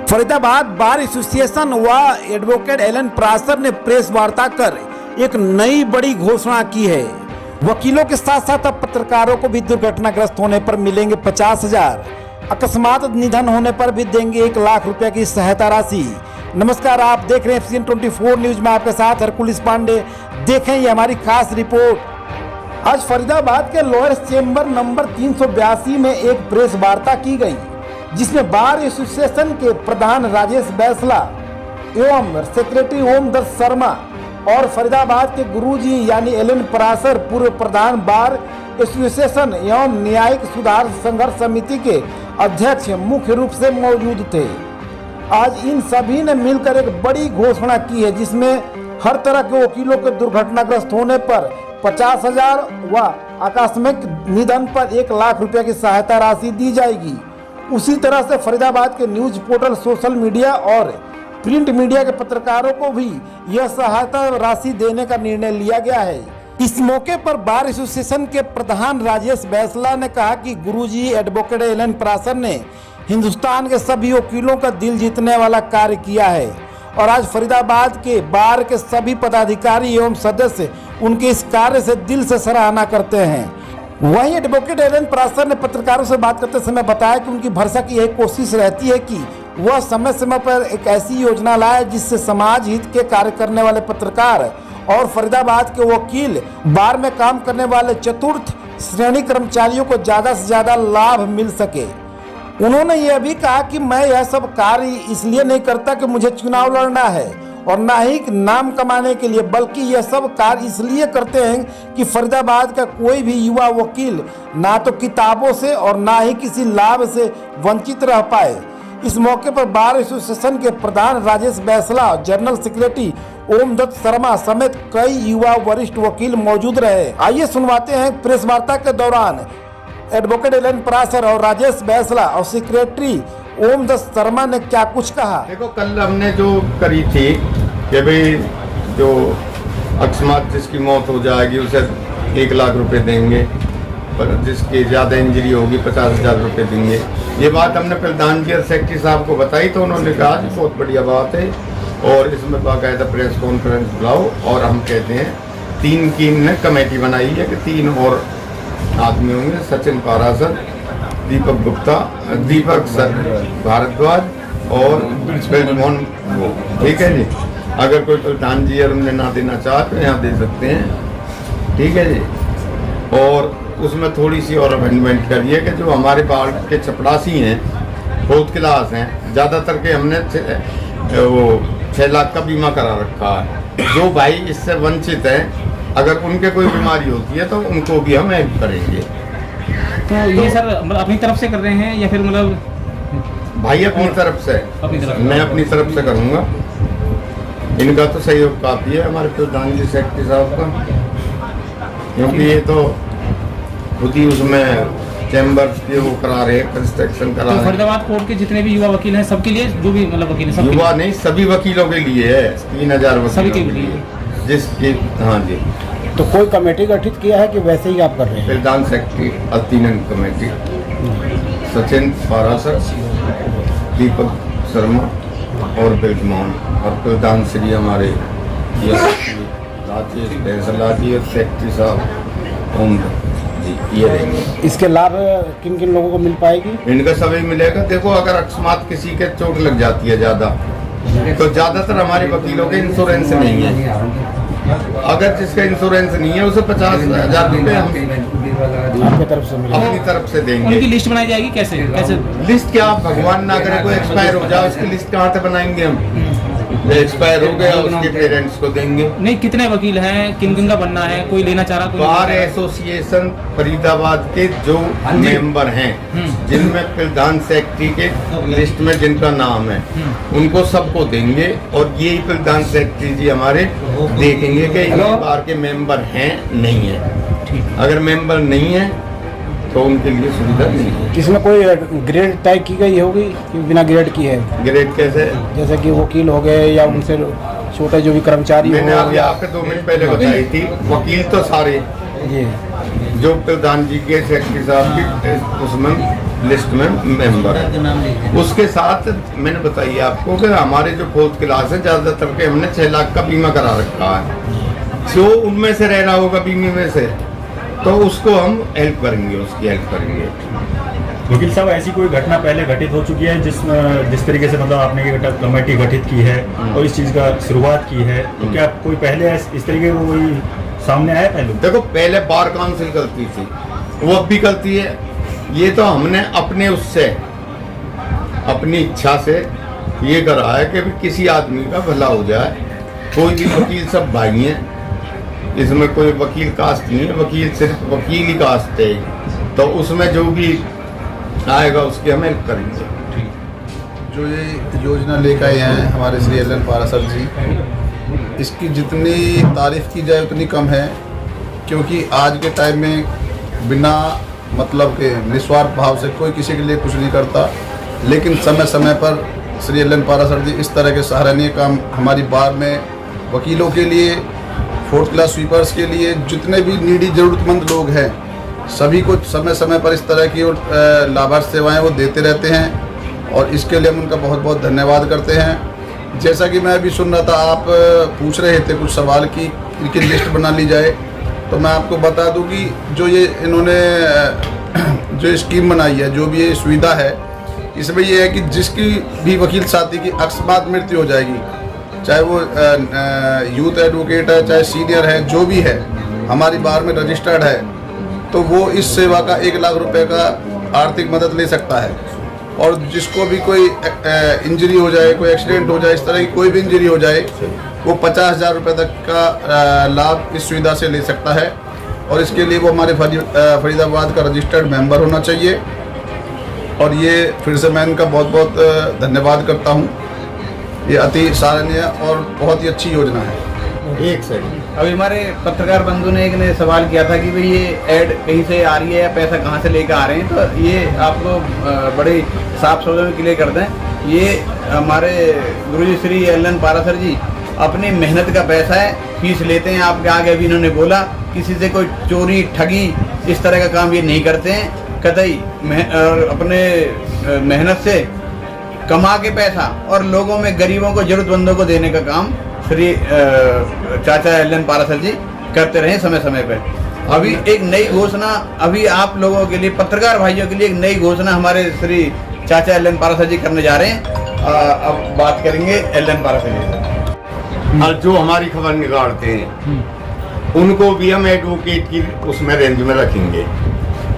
Faridabad bar association व advocate Elon Prashar ने press वार्ता कर एक नई बड़ी घोषणा की है। वकीलों के साथ साथ अब पत्रकारों को भी दुर्घटनाग्रस्त होने पर मिलेंगे 50,000, अकस्मात निधन होने पर भी देंगे 1 लाख रुपए की सहायता राशि। नमस्कार, आप देख रहे हैं FCN 24 न्यूज में आपके साथ हरकुलिस पांडे। देखें ये हमारी खास रिपोर्ट। आज फरीदाबाद के लोअर चेंबर नंबर 382 में एक प्रेस वार्ता की गई, जिसमें बार एसोसिएशन के प्रधान राजेश बैसला एवं सेक्रेटरी ओम दत्त शर्मा और फरीदाबाद के गुरुजी यानी एलन परासर पूर्व प्रधान बार एसोसिएशन एवं न्यायिक सुधार संघर्ष समिति के अध्यक्ष मुख्य रूप से मौजूद थे। आज इन सभी ने मिलकर एक बड़ी घोषणा की है, जिसमें हर तरह के वकीलों के दुर्घटनाग्रस्त होने पर 50,000 व आकस्मिक निधन पर 1 लाख रुपए की सहायता राशि दी जाएगी। उसी तरह से फरीदाबाद के न्यूज पोर्टल, सोशल मीडिया और प्रिंट मीडिया के पत्रकारों को भी यह सहायता राशि देने का निर्णय लिया गया है। इस मौके पर बार एसोसिएशन के प्रधान राजेश बैसला ने कहा कि गुरुजी एडवोकेट एलन परासर ने हिंदुस्तान के सभी वकीलों का दिल जीतने वाला कार्य किया है और आज फरीदाबाद के बार के सभी पदाधिकारी एवं सदस्य उनके इस कार्य से दिल से सराहना करते हैं। वहीं एडवोकेट एलन परासर ने पत्रकारों से बात करते समय बताया कि उनकी भरसक यह कोशिश रहती है कि वह समय समय पर एक ऐसी योजना लाए जिससे समाज हित के कार्य करने वाले पत्रकार और फरीदाबाद के वकील, बार में काम करने वाले चतुर्थ श्रेणी कर्मचारियों को ज़्यादा से ज़्यादा लाभ मिल सके। उन्होंने यह भी कहा कि मैं यह सब कार्य इसलिए नहीं करता कि मुझे चुनाव लड़ना है और ना ही नाम कमाने के लिए, बल्कि यह सब कार्य इसलिए करते हैं कि फरीदाबाद का कोई भी युवा वकील ना तो किताबों से और ना ही किसी लाभ से वंचित रह पाए। इस मौके पर बार एसोसिएशन के प्रधान राजेश बैसला, जनरल सेक्रेटरी ओम दत्त शर्मा समेत कई युवा वरिष्ठ वकील मौजूद रहे। आइए सुनवाते हैं प्रेस वार्ता के दौरान एडवोकेट एलन परासर और राजेश बैसला और सेक्रेटरी ओम दत्त शर्मा ने क्या कुछ कहा। देखो, कल हमने जो करी थी कि भाई जो अकस्मात जिसकी मौत हो जाएगी उसे 1 लाख रुपए देंगे, पर जिसकी ज़्यादा इंजरी होगी 50,000 रुपये देंगे। ये बात हमने प्रधान जी और सेक्रेटरी साहब को बताई तो उन्होंने कहा कि बहुत बढ़िया बात है और इसमें बाकायदा प्रेस कॉन्फ्रेंस बुलाओ। और हम कहते हैं 3 की ने कमेटी बनाई है कि 3 और आदमी होंगे, सचिन पारासर, दीपक गुप्ता, दीपक सर भारद्वाज और मोहन, ठीक है जी। अगर कोई प्रधान जी और उन्हें ना देना चाहे तो यहाँ दे सकते हैं, ठीक है जी। और उसमें थोड़ी सी और अमेंडमेंट करिए कि जो हमारे बाढ़ के चपरासी हैं, 4th क्लास हैं, ज़्यादातर के हमने वो 6 लाख का बीमा करा रखा है। जो भाई इससे वंचित हैं, अगर उनके कोई बीमारी होती है तो उनको भी हम हेल्प करेंगे। तो ये सर मतलब अपनी तरफ से कर रहे हैं या फिर मतलब भाई अपनी तरफ से, मैं अपनी तरफ से करूँगा। इनका तो सहयोग काफ़ी है हमारे प्रधान जी सेक्रेटरी साहब का, क्योंकि ये तो खुद ही उसमें चैम्बर्स के वो करा रहे हैं, कंस्ट्रक्शन करा रहे हैं। फरीदाबाद कोर्ट के जितने भी युवा वकील हैं सबके लिए, जो भी मतलब वकील हैं, युवा नहीं सभी वकीलों के लिए है, 3,000 वकीलों के लिए जिसकी। हाँ जी। तो कोई कमेटी गठित किया है कि वैसे ही आप कर रहे हैं? प्रधान सेक्रेटरी अतीनन कमेटी, सचिन पारासर, दीपक शर्मा और बिल्डमोहन और प्रधान श्री हमारे राजेश बैसला जी और सेक्रेटरी साहब ओम जी, ये रहेंगे। इसके लाभ किन किन लोगों को मिल पाएगी? इनका सभी मिलेगा। देखो, अगर अकस्मात किसी के चोट लग जाती है ज़्यादा, तो ज़्यादातर हमारे वकीलों के इंश्योरेंस नहीं है। अगर जिसका इंश्योरेंस नहीं है उसे 50,000 रुपये हम आपकी तरफ से मिलेगा? अपनी तरफ से देंगे। उनकी लिस्ट बनाई जाएगी कैसे? लिस्ट क्या, भगवान ना करे कोई एक्सपायर हो जाए, उसकी लिस्ट कहाँ से बनाएंगे हम? एक्सपायर हो गया उसके पेरेंट्स को देंगे। नहीं, कितने वकील हैं, किन किन का बनना है, कोई लेना चाह रहा? बार एसोसिएशन फरीदाबाद के जो मेंबर हैं, जिनमें प्रधान सेक्रेटरी के लिस्ट में जिनका नाम है, उनको सबको देंगे। और यही प्रधान सेक्रेटरी जी हमारे देखेंगे कि इन बार के मेंबर हैं नहीं है। अगर मेंबर नहीं है तो उनके लिए सुविधा नहीं है। इसमें कोई ग्रेड तय की गई होगी कि बिना ग्रेड की है? ग्रेड कैसे? जैसे कि वकील हो गए या उनसे छोटे जो भी कर्मचारी, मैंने अभी आपके 2 मिनट पहले बताई थी, वकील तो सारे जी जो प्रधान जी के सेक्रेटरी साहब की उसमें लिस्ट में मेंबर है। उसके साथ मैंने बताइए आपको कि हमारे जो 4th क्लास है ज़्यादातर के हमने 6 लाख का बीमा करा रखा है। जो उनमें से रह रहा होगा बीमे में से, तो उसको हम हेल्प करेंगे, उसकी हेल्प करेंगे। वकील साहब, ऐसी कोई घटना पहले घटित हो चुकी है जिस तरीके से मतलब आपने ये कमेटी गठित की है और इस चीज़ का शुरुआत की है, तो क्या कोई पहले इस तरीके का कोई सामने आया पहले? देखो, पहले बार काउंसिल करती थी, वो अब भी करती है। ये तो हमने अपने उससे अपनी इच्छा से ये करा है कि भी किसी आदमी का भला हो जाए। कोई भी वकील सब भाई हैं, इसमें कोई वकील कास्ट नहीं है, वकील सिर्फ वकील ही कास्ट है। तो उसमें जो भी आएगा उसकी हम हेल्प करेंगे। जो ये योजना लेकर आए हैं हमारे श्री एल एन पाराशर जी, इसकी जितनी तारीफ की जाए उतनी कम है, क्योंकि आज के टाइम में बिना मतलब के निस्वार्थ भाव से कोई किसी के लिए कुछ नहीं करता, लेकिन समय समय पर श्री एल एन पाराशर जी इस तरह के सराहनीय काम हमारी बार में वकीलों के लिए, 4th क्लास स्वीपर्स के लिए, जितने भी नीडी ज़रूरतमंद लोग हैं सभी को समय समय पर इस तरह की लाभार्थ सेवाएं वो देते रहते हैं, और इसके लिए हम उनका बहुत बहुत धन्यवाद करते हैं। जैसा कि मैं अभी सुन रहा था, आप पूछ रहे थे कुछ सवाल की इनकी लिस्ट बना ली जाए, तो मैं आपको बता दूं कि जो ये इन्होंने जो स्कीम बनाई है, जो भी ये सुविधा है, इसमें ये है कि जिसकी भी वकील साथी की अकस्मात मृत्यु हो जाएगी, चाहे वो यूथ एडवोकेट है, चाहे सीनियर है, जो भी है, हमारी बार में रजिस्टर्ड है, तो वो इस सेवा का 1 लाख रुपए का आर्थिक मदद ले सकता है। और जिसको भी कोई इंजरी हो जाए, कोई एक्सीडेंट हो जाए, इस तरह की कोई भी इंजरी हो जाए, वो 50,000 रुपये तक का लाभ इस सुविधा से ले सकता है। और इसके लिए वो हमारे फरीदाबाद का रजिस्टर्ड मेंबर होना चाहिए। और ये फिर से मैं इनका बहुत बहुत धन्यवाद करता हूँ। ये अति सराहनीय और बहुत ही अच्छी योजना है। एक सेकंड, अभी हमारे पत्रकार बंधु ने एक ने सवाल किया था कि भाई ये ऐड कहीं से आ रही है या पैसा कहाँ से लेकर आ रहे हैं, तो ये आपको बड़े साफ शब्दों में क्लियर कर दें। ये हमारे गुरुजी श्री एल एन पाराशर जी अपनी मेहनत का पैसा है, फीस लेते हैं। आपके आगे अभी इन्होंने बोला, किसी से कोई चोरी ठगी इस तरह का काम ये नहीं करते हैं कतई। और अपने मेहनत से कमा के पैसा और लोगों में गरीबों को, जरूरतमंदों को देने का काम श्री चाचा एल एन पाराशर जी करते रहे समय समय पर। अभी एक नई घोषणा, अभी आप लोगों के लिए, पत्रकार भाइयों के लिए एक नई घोषणा हमारे श्री चाचा एल एन पाराशर जी करने जा रहे हैं। अब बात करेंगे एल एन पाराशर जी। और जो हमारी खबर निकालते हैं उनको भी हम एडवोकेट की उसमें रेंज में रखेंगे।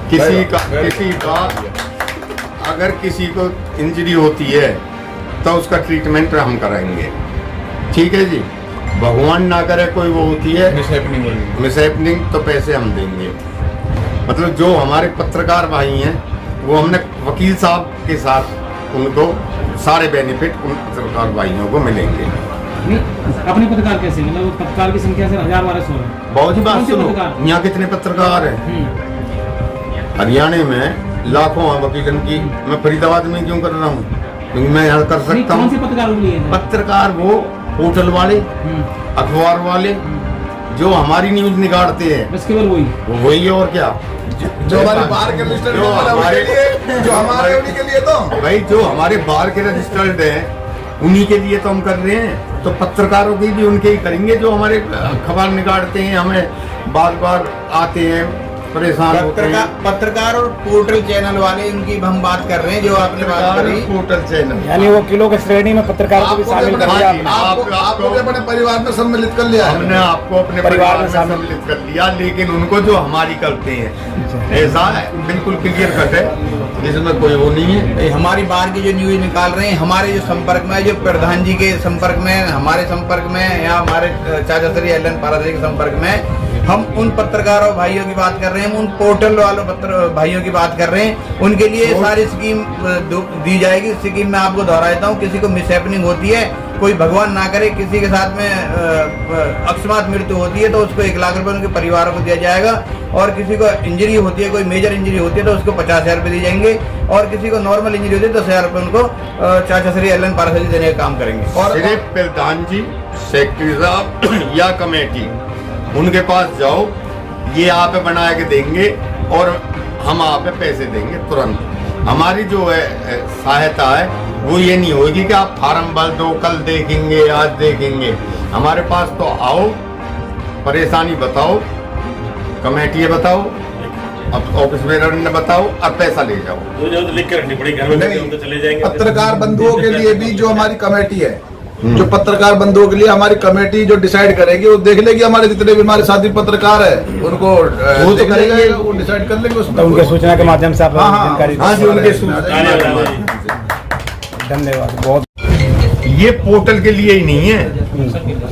किसी का अगर किसी को इंजरी होती है तो उसका ट्रीटमेंट हम कराएंगे, ठीक है जी। भगवान ना करे कोई वो होती है मिसहैपनिंग, तो पैसे हम देंगे। मतलब जो हमारे पत्रकार भाई हैं वो हमने वकील साहब के साथ उनको सारे बेनिफिट उन पत्रकार भाइयों को मिलेंगे। अपने पत्रकार कैसे, मतलब पत्रकार की संख्या से 1000-1200 है। बहुत ही बात सुनो, यहाँ कितने पत्रकार हैं? हरियाणा में लाखों हैं वकीलन की। मैं फरीदाबाद में क्यों कर रहा हूँ? क्योंकि मैं यहाँ कर सकता हूँ। पत्रकार वो होटल वाले, अखबार वाले, जो हमारी न्यूज निकालते हैं, बस केवल वही है। और क्या, जो हमारे बार के रजिस्टर्ड जो हमारे उन्हीं के लिए, तो भाई जो हमारे बार के रजिस्टर्ड हैं उन्हीं के लिए तो हम कर रहे हैं। तो पत्रकारों की भी उनके ही करेंगे जो हमारे खबर निकालते हैं, हमें बार बार आते हैं, परेशान होते हैं। पत्रकार और पोर्टल चैनल वाले, उनकी हम बात कर रहे हैं, जो आपने बात करी पोर्टल चैनल, यानी वकीलों की श्रेणी में पत्रकारों को भी शामिल कर लिया आपने। आपको अपने परिवार में सम्मिलित कर लिया। हमने आपको अपने परिवार में सम्मिलित कर लिया, लेकिन उनको जो हमारी करते हैं ऐसा बिल्कुल क्लियर कट है, जिसमें कोई वो नहीं है। हमारी बार की जो न्यूज निकाल रहे हैं, हमारे जो संपर्क में, जो प्रधान जी के संपर्क में, हमारे संपर्क में, या हमारे चाचा श्री एल एन पाराशर के संपर्क में, हम उन पत्रकारों भाइयों की बात कर रहे हैं, उन पोर्टल वालों भाइयों की बात कर रहे हैं। उनके लिए सारी स्कीम दी जाएगी। स्कीम में आपको दोहरा देता हूँ, किसी को मिसहैपनिंग होती है, कोई भगवान ना करे किसी के साथ में अकस्मात मृत्यु होती है, तो उसको 1 लाख रुपए उनके परिवारों को दिया जाएगा। और किसी को इंजरी होती है, कोई मेजर इंजरी होती है, तो उसको 50,000 रुपये दिए जाएंगे। और किसी को नॉर्मल इंजरी होती है, 10,000 रुपये उनको चाचा श्री एल एन पाराशर जी देने का काम करेंगे। और सिर्फ प्रधान जी, सेक्रेटरी साहब या कमेटी, उनके पास जाओ, ये आप बना के देंगे और हम आप पैसे देंगे तुरंत। हमारी जो है सहायता है वो ये नहीं होगी कि आप फार्म भर दो, कल देखेंगे, आज देखेंगे। हमारे पास तो आओ, परेशानी बताओ, कमेटी बताओ, अब ऑफिस में बताओ और पैसा ले जाओ। जो लिख के रखनी पड़ेगी घर में, नहीं, तो चले जाएंगे। पत्रकार बंधुओं के लिए भी जो हमारी कमेटी है, जो पत्रकार बंधुओं के लिए हमारी कमेटी जो डिसाइड करेगी, वो देख लेगी हमारे जितने भी हमारे साथी पत्रकार है उनको वो तो करेंगे, वो डिसाइड कर लेंगे उसमें। तो उनके सूचना के माध्यम से आप हाँ, हाँ, जानकारी हाँ जी, उनके धन्यवाद बहुत। ये पोर्टल के लिए ही नहीं है,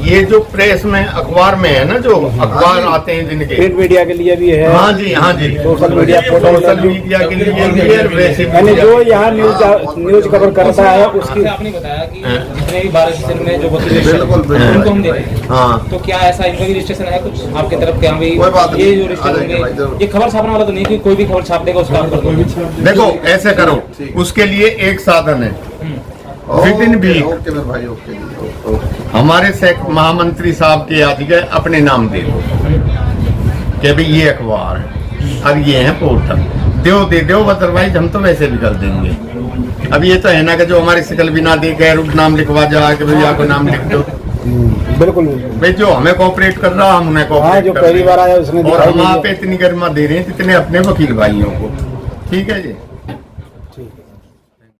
ये जो प्रेस में अखबार में है ना, जो अखबार आते हैं जिनके प्रिंट मीडिया के लिए भी है। हाँ जी, हाँ जी, सोशल मीडिया सोशल मीडिया के लिए भी है, वैसे यानी जो यहाँ न्यूज कवर करता है उसकी। आपने बताया कि जितने भी 12 स्टेशन में जो वकील बिल्कुल, बिल्कुल। उनको हम दे रहे हैं, हाँ। तो क्या ऐसा इनका भी रजिस्ट्रेशन है कुछ आपके तरफ? क्या भी कोई बात ये नहीं, जो रजिस्टर आ जाएंगे भाई, होंगे, जरूर। ये खबर छापने वाला तो नहीं कि कोई भी खबर छाप देगा उसका आप कर दोगे? देखो ऐसे करो, उसके लिए एक साधन है, विद इन वीक ओके मेरे भाई, ओके। हमारे महामंत्री साहब के याद गए अपने नाम दे दो कि भाई ये अखबार है और ये है पोर्टल, दे दो, अदरवाइज हम तो वैसे भी कर देंगे। अब ये तो है ना कि जो हमारी शिकल भी ना दे गैर नाम लिखवा जा के भैया को नाम लिख दो। बिल्कुल भाई जो हमें कोऑपरेट कर रहा हम उन्हें हाँ, कोऑपरेट जो कर पहली रहे हैं। बार आया उसने और दिखाई हम नहीं आप है। इतनी गरिमा दे रहे हैं जितने अपने वकील भाइयों को। ठीक है जी।